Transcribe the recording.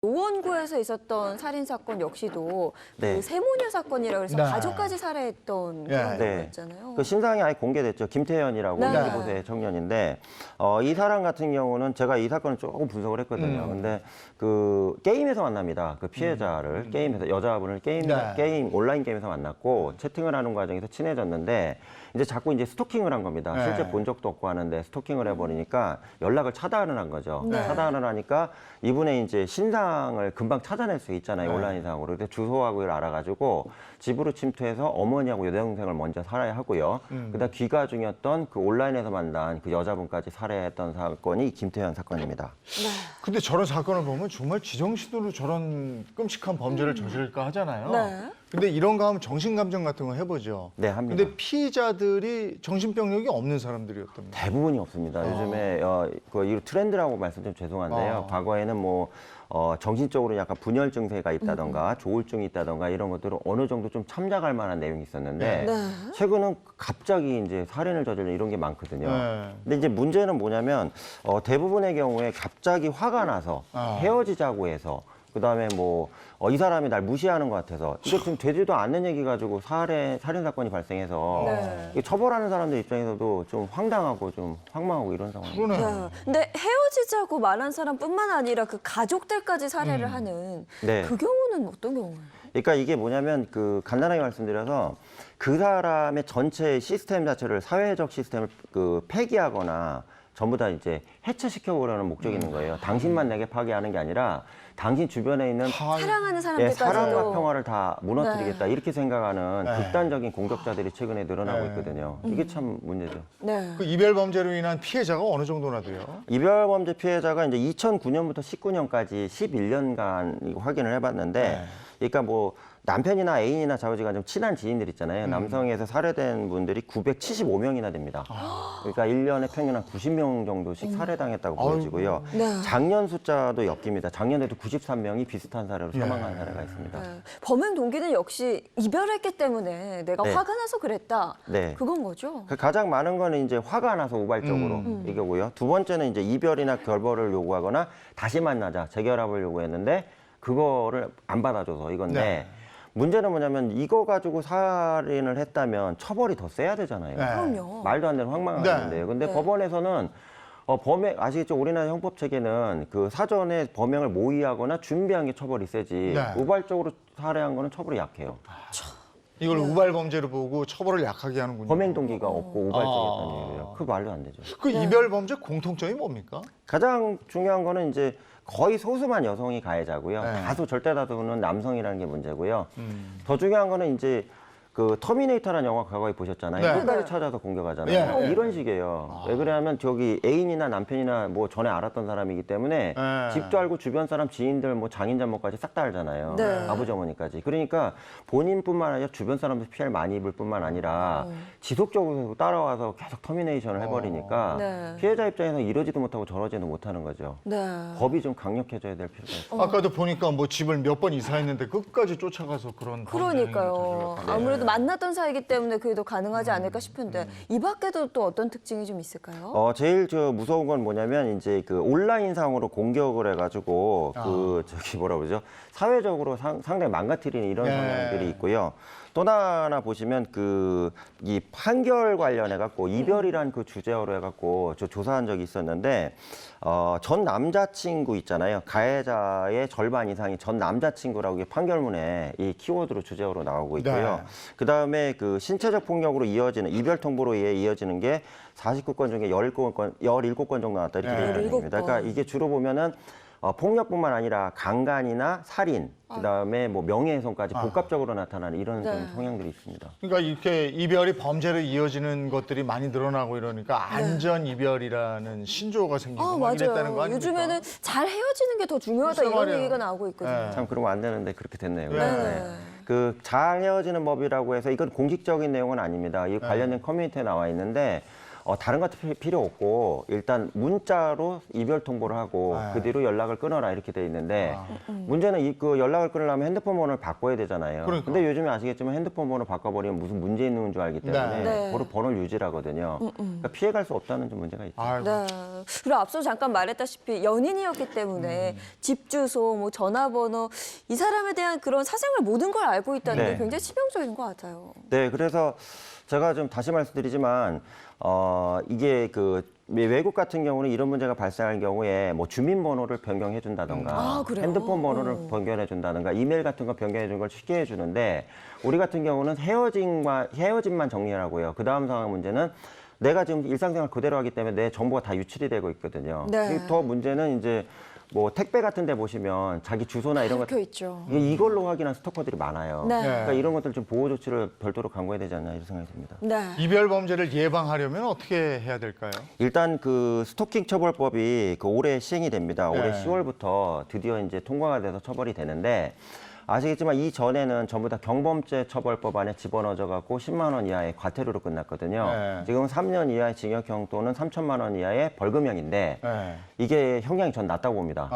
노원구에서 있었던 살인 사건 역시도 네. 그 세모녀 사건이라고 해서 네. 가족까지 살해했던 그런 네. 거였잖아요. 그 신상이 아예 공개됐죠. 김태현이라고 네. 25세 청년인데 이 사람 같은 경우는 제가 이 사건을 조금 분석을 했거든요. 근데 그 게임에서 만납니다. 그 피해자를 게임에서 여자분을 게임 온라인 게임에서 만났고 채팅을 하는 과정에서 친해졌는데 이제 자꾸 이제 스토킹을 한 겁니다. 네. 실제 본 적도 없고 하는데 스토킹을 해버리니까 연락을 차단을 한 거죠. 네. 차단을 하니까 이분의 이제 신상을 금방 찾아낼 수 있잖아요. 네. 온라인상으로. 근데 주소하고 이걸 알아가지고 집으로 침투해서 어머니하고 여동생을 먼저 살해하고요. 그다음 귀가 중이었던 그 온라인에서 만난 그 여자분까지 살해했던 사건이 김태현 사건입니다. 근데 저런 사건을 보면 정말 지정신으로 저런 끔찍한 범죄를 저지를까 하잖아요. 네. 근데 이런 거 하면 정신감정 같은 거 해보죠. 네, 합니다. 근데 피의자들이 정신병력이 없는 사람들이었답니다. 대부분이 없습니다. 요즘에 이 트렌드라고 말씀 좀 죄송한데요. 과거에는 뭐 정신적으로 약간 분열 증세가 있다던가 조울증이 있다던가 이런 것들은 어느 정도 좀 참작할 만한 내용이 있었는데 네. 최근은 갑자기 이제 살인을 저지르는 이런 게 많거든요. 네. 근데 이제 문제는 뭐냐면 대부분의 경우에 갑자기 화가 나서 헤어지자고 해서 그다음에 뭐 이 사람이 날 무시하는 것 같아서 이거 지금 되지도 않는 얘기 가지고 살인 사건이 발생해서 네. 이게 처벌하는 사람들 입장에서도 좀 황당하고 좀 황망하고 이런 상황이에요. 그러네. 네. 근데 헤어지자고 말한 사람뿐만 아니라 그 가족들까지 살해를 하는 네. 그 경우는 어떤 경우예요? 그러니까 이게 뭐냐면 그 간단하게 말씀드려서 그 사람의 전체 시스템 자체를 사회적 시스템을 그 폐기하거나 전부 다 이제 해체시켜 보려는 목적이 있는 거예요. 당신만 내게 파괴하는 게 아니라 당신 주변에 있는 사랑하는 예, 사람들까지도 사랑과 평화를 다 무너뜨리겠다 이렇게 생각하는 네. 극단적인 공격자들이 최근에 늘어나고 네. 있거든요. 이게 참 문제죠. 네. 그 이별 범죄로 인한 피해자가 어느 정도나 돼요? 이별 범죄 피해자가 이제 2009년부터 19년까지 11년간 확인을 해봤는데, 네. 그러니까 뭐 남편이나 애인이나 자우지간 좀 친한 지인들 있잖아요. 남성에서 살해된 분들이 975명이나 됩니다. 그러니까 1년에 평균 한 90명 정도씩 살해당했다고 보여지고요. 네. 작년 숫자도 엮입니다. 작년에도 93명이 비슷한 사례로 사망한 사례가 있습니다. 네. 범행 동기는 역시 이별했기 때문에 내가 네. 화가 나서 그랬다. 네. 그건 거죠. 그 가장 많은 거는 이제 화가 나서 우발적으로 이거고요. 두 번째는 이제 이별이나 결별을 요구하거나 다시 만나자, 재결합을 요구했는데 그거를 안 받아줘서 이건데 네. 문제는 뭐냐면 이거 가지고 살인을 했다면 처벌이 더 세야 되잖아요. 네. 그럼요. 말도 안 되는 황망한 네. 건데요. 근데 네. 법원에서는 범행 아시겠죠? 우리나라 형법 체계는 그 사전에 범행을 모의하거나 준비한 게 처벌이 세지 네. 우발적으로 살해한 거는 처벌이 약해요. 이걸 우발 범죄로 보고 처벌을 약하게 하는군요. 범행 동기가 없고 우발적이었다는 얘기예요. 그 말도 안 되죠. 그 이별 범죄 공통점이 뭡니까? 가장 중요한 거는 이제 거의 소수만 여성이 가해자고요. 네. 다수 절대 다수는 남성이라는 게 문제고요. 더 중요한 거는 이제 그 터미네이터라는 영화 과거에 보셨잖아요. 네. 끝까지 네. 찾아서 공격하잖아요. 네. 이런 식이에요. 왜 그러냐면 저기 애인이나 남편이나 뭐 전에 알았던 사람이기 때문에 네. 집도 알고 주변 사람 지인들 뭐 장인 장모까지 싹 다 알잖아요. 네. 아버지 어머니까지. 그러니까 본인뿐만 아니라 주변 사람도 피해를 많이 입을 뿐만 아니라 지속적으로 따라와서 계속 터미네이션을 해버리니까 네. 피해자 입장에서 이러지도 못하고 저러지도 못하는 거죠. 네. 법이 좀 강력해져야 될 필요가 있어요. 아까도 보니까 뭐 집을 몇 번 이사했는데 끝까지 쫓아가서 그런 그러니까요. 범죄를 저질렀다고. 아무래도 만났던 사이기 때문에 그게 더 가능하지 않을까 싶은데 이 밖에도 또 어떤 특징이 좀 있을까요? 제일 무서운 건 뭐냐면 이제 그 온라인상으로 공격을 해가지고 그 저기 뭐라 그러죠? 사회적으로 상당히 망가뜨리는 이런 네. 성향들이 있고요. 또 하나 보시면 이 판결 관련해 갖고 이별이란 그 주제어로 해갖고 저 조사한 적이 있었는데 전 남자친구 있잖아요. 가해자의 절반 이상이 전 남자친구라고 이게 판결문에 이 키워드로 주제어로 나오고 있고요. 네. 그 다음에 그 신체적 폭력으로 이어지는 이별 통보로 이어지는 게 49건 중에 17건 정도 나왔다 이렇게 네. 되어 있습니다. 17건. 그러니까 이게 주로 보면은 폭력뿐만 아니라 강간이나 살인, 그다음에 뭐 명예훼손까지 복합적으로 나타나는 이런 네. 좀 성향들이 있습니다. 그러니까 이렇게 이별이 범죄로 이어지는 것들이 많이 늘어나고 이러니까 안전 이별이라는 신조어가 생기고 막 이랬다는 거 아닙니까? 요즘에는 잘 헤어지는 게 더 중요하다 글쎄 이런 말이에요. 얘기가 나오고 있거든요. 네. 참 그러면 안 되는데 그렇게 됐네요. 네. 그 잘 헤어지는 법이라고 해서 이건 공식적인 내용은 아닙니다. 이 관련된 커뮤니티에 나와 있는데 다른 것 필요 없고 일단 문자로 이별 통보를 하고 네. 그 뒤로 연락을 끊어라 이렇게 돼 있는데 문제는 그 연락을 끊으려면 핸드폰 번호를 바꿔야 되잖아요. 그러니까. 근데 요즘에 아시겠지만 핸드폰 번호 바꿔버리면 무슨 문제 있는 줄 알기 때문에 네. 바로 번호를 유지하거든요. 그러니까 피해갈 수 없다는 좀 문제가 있죠. 아이고. 네. 그리고 앞서 잠깐 말했다시피 연인이었기 때문에 집 주소, 뭐 전화번호 이 사람에 대한 그런 사생활 모든 걸 알고 있다는 네. 게 굉장히 치명적인 것 같아요. 네, 그래서 제가 좀 다시 말씀드리지만 이게 그 외국 같은 경우는 이런 문제가 발생할 경우에 뭐 주민번호를 변경해 준다던가 아, 그래요? 핸드폰 번호를 변경해 준다던가 이메일 같은 거 변경해 주는 걸 쉽게 해 주는데 우리 같은 경우는 헤어짐만 정리하고요. 그 다음 상황 문제는 내가 지금 일상생활 그대로 하기 때문에 내 정보가 다 유출이 되고 있거든요. 네. 더 문제는 이제 뭐 택배 같은 데 보시면 자기 주소나 이런 것 적혀 있죠. 이걸로 확인한 스토커들이 많아요. 네. 그러니까 이런 것들 좀 보호 조치를 별도로 강구해야 되지 않나 이런 생각이 듭니다. 네. 이별 범죄를 예방하려면 어떻게 해야 될까요? 일단 그 스토킹 처벌법이 그 올해 시행이 됩니다. 올해 네. 10월부터 드디어 이제 통과가 돼서 처벌이 되는데 아시겠지만 이전에는 전부 다 경범죄 처벌법 안에 집어넣어져 갖고 10만 원 이하의 과태료로 끝났거든요. 네. 지금은 3년 이하의 징역형 또는 3천만 원 이하의 벌금형인데 네. 이게 형량이 전 낮다고 봅니다.